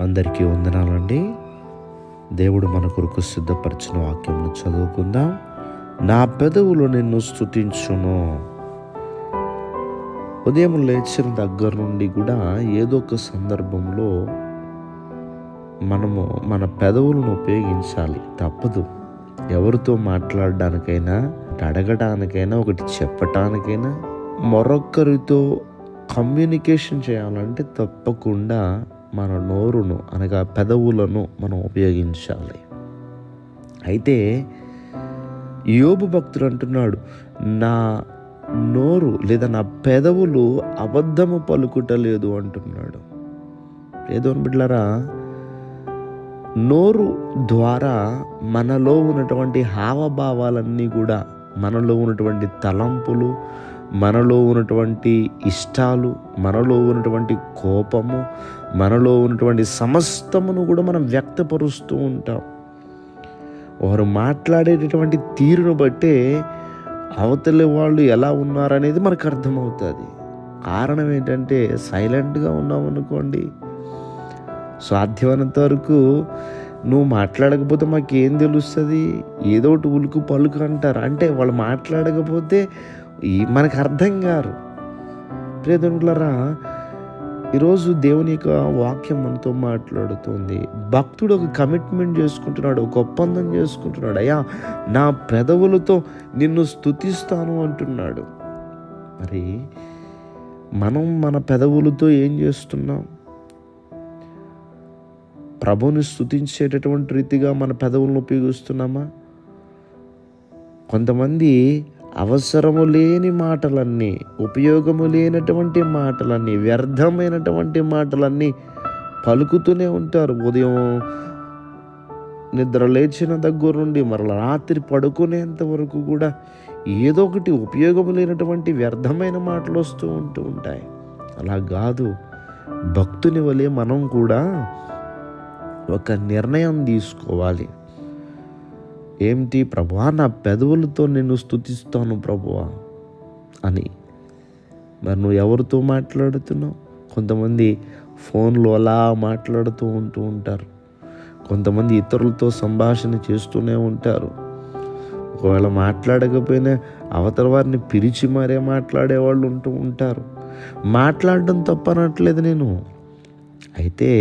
అందరికీ వందనాలండి. దేవుడు మన కొరకు సిద్ధపరిచిన వాక్యంను చదువుకుందాం. నా పెదవులు నిన్ను స్తుతించును. ఉదయం లేచిన దగ్గర నుండి కూడా ఏదో ఒక సందర్భంలో మనము మన పెదవులను ఉపయోగించాలి, తప్పదు. ఎవరితో మాట్లాడడానికైనా, అడగడానికైనా, ఒకటి చెప్పటానికైనా, మరొకరితో కమ్యూనికేషన్ చేయాలంటే తప్పకుండా మన నోరును అనగా పెదవులను మనం ఉపయోగించాలి. అయితే యోబు భక్తుడు అంటున్నాడు, నా నోరు లేదా నా పెదవులు అబద్ధము పలుకుటలేదు అంటున్నాడు. ఏదో బిడ్డలారా, నోరు ద్వారా మనలో ఉన్నటువంటి హావభావాలన్నీ కూడా, మనలో ఉన్నటువంటి తలంపులు, మనలో ఉన్నటువంటి ఇష్టాలు, మనలో ఉన్నటువంటి కోపము, మనలో ఉన్నటువంటి సమస్తమును కూడా మనం వ్యక్తపరుస్తూ ఉంటాం. వారు మాట్లాడేటటువంటి తీరును బట్టే అవతలి వాళ్ళు ఎలా ఉన్నారనేది మనకు అర్థమవుతుంది. కారణం ఏంటంటే, సైలెంట్గా ఉన్నామనుకోండి, సాధ్యమైనంత వరకు నువ్వు మాట్లాడకపోతే మాకేం తెలుస్తుంది, ఏదో ఒకటి ఉలుకు పలుకు అంటారు. అంటే వాళ్ళు మాట్లాడకపోతే మనకు అర్థం కారు. ప్రియదేవులారా, ఈరోజు దేవుని యొక్క వాక్యం మనతో మాట్లాడుతుంది. భక్తుడు ఒక కమిట్మెంట్ చేసుకుంటున్నాడు, ఒక ఒప్పందం చేసుకుంటున్నాడు. అయ్యా, నా పెదవులతో నిన్ను స్తుతిస్తాను అంటున్నాడు. మరి మనం మన పెదవులతో ఏం చేస్తున్నాం? ప్రభువుని స్తుతించేటటువంటి రీతిగా మన పెదవులను ఉపయోగిస్తున్నామా? కొంతమంది అవసరము లేని మాటలన్నీ, ఉపయోగము లేనటువంటి మాటలన్నీ, వ్యర్థమైనటువంటి మాటలన్నీ పలుకుతూనే ఉంటారు. ఉదయం నిద్ర లేచిన దగ్గర నుండి మరలా రాత్రి పడుకునేంత వరకు కూడా ఏదో ఒకటి ఉపయోగం లేనటువంటి వ్యర్థమైన మాటలు ఉంటూ ఉంటాయి. అలా కాదు, భక్తుని వలె మనం కూడా ఒక నిర్ణయం తీసుకోవాలి. ఏమిటి? ప్రభువా, నా పెదవులతో నిన్ను స్తుతిస్తాను ప్రభువా అని. మరి నువ్వు ఎవరితో మాట్లాడుతున్నావు? కొంతమంది ఫోన్లో అలా మాట్లాడుతూ ఉంటారు. కొంతమంది ఇతరులతో సంభాషణ చేస్తూనే ఉంటారు. ఒకవేళ మాట్లాడకపోయినా అవతల వారిని పిలిచి మరే మాట్లాడేవాళ్ళు ఉంటారు. మాట్లాడడం తప్పనట్లేదు నేను. అయితే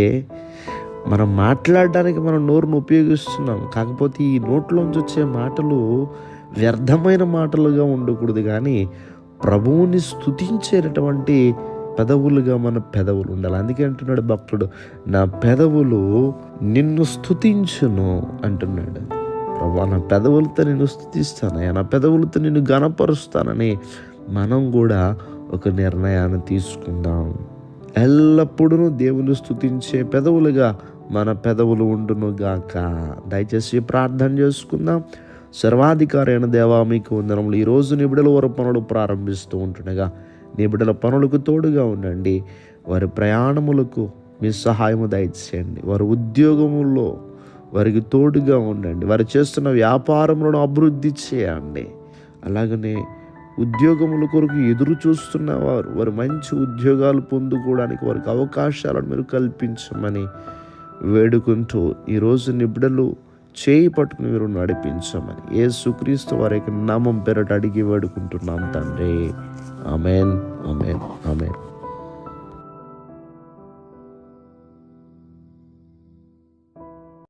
మనం మాట్లాడడానికి మనం నోరును ఉపయోగిస్తున్నాం. కాకపోతే ఈ నోట్లోంచి వచ్చే మాటలు వ్యర్థమైన మాటలుగా ఉండకూడదు, కానీ ప్రభువుని స్తుతించేటటువంటి పెదవులుగా మన పెదవులు ఉండాలి. అందుకే అంటున్నాడు భక్తుడు, నా పెదవులు నిన్ను స్తుతించును అంటున్నాడు. ప్రభువా, నా పెదవులతో నిన్ను స్తుతిస్తానయ్యా, నా పెదవులతో నిన్ను ఘనపరుస్తానని మనం కూడా ఒక నిర్ణయాన్ని తీసుకుందాం. ఎల్లప్పుడూ దేవుని స్తుతించే పెదవులుగా మన పెదవులు ఉండును గాక. దయచేసి ప్రార్థన చేసుకుందాం. సర్వాధికారి అయిన దేవా, మీకు వందనములు. ఈరోజు నీ బిడ్డల వారి పనులు ప్రారంభిస్తూ ఉంటుండగా నీ బిడ్డల పనులకు తోడుగా ఉండండి. వారి ప్రయాణములకు మీ సహాయము దయచేయండి. వారి ఉద్యోగముల్లో వారికి తోడుగా ఉండండి. వారు చేస్తున్న వ్యాపారములను అభివృద్ధి చేయండి. అలాగనే ఉద్యోగముల కొరకు ఎదురు చూస్తున్న వారు మంచి ఉద్యోగాలు పొందుకోవడానికి వారికి అవకాశాలను మీరు కల్పించమని వేడుకుంటూ ఈరోజు నీ బిడ్డలు చేయి పట్టుకుని మీరు నడిపించమని యేసుక్రీస్తు వారి యొక్క నామం పేరట అడిగి వేడుకుంటున్నాం తండ్రి. ఆమేన్, ఆమేన్, ఆమేన్.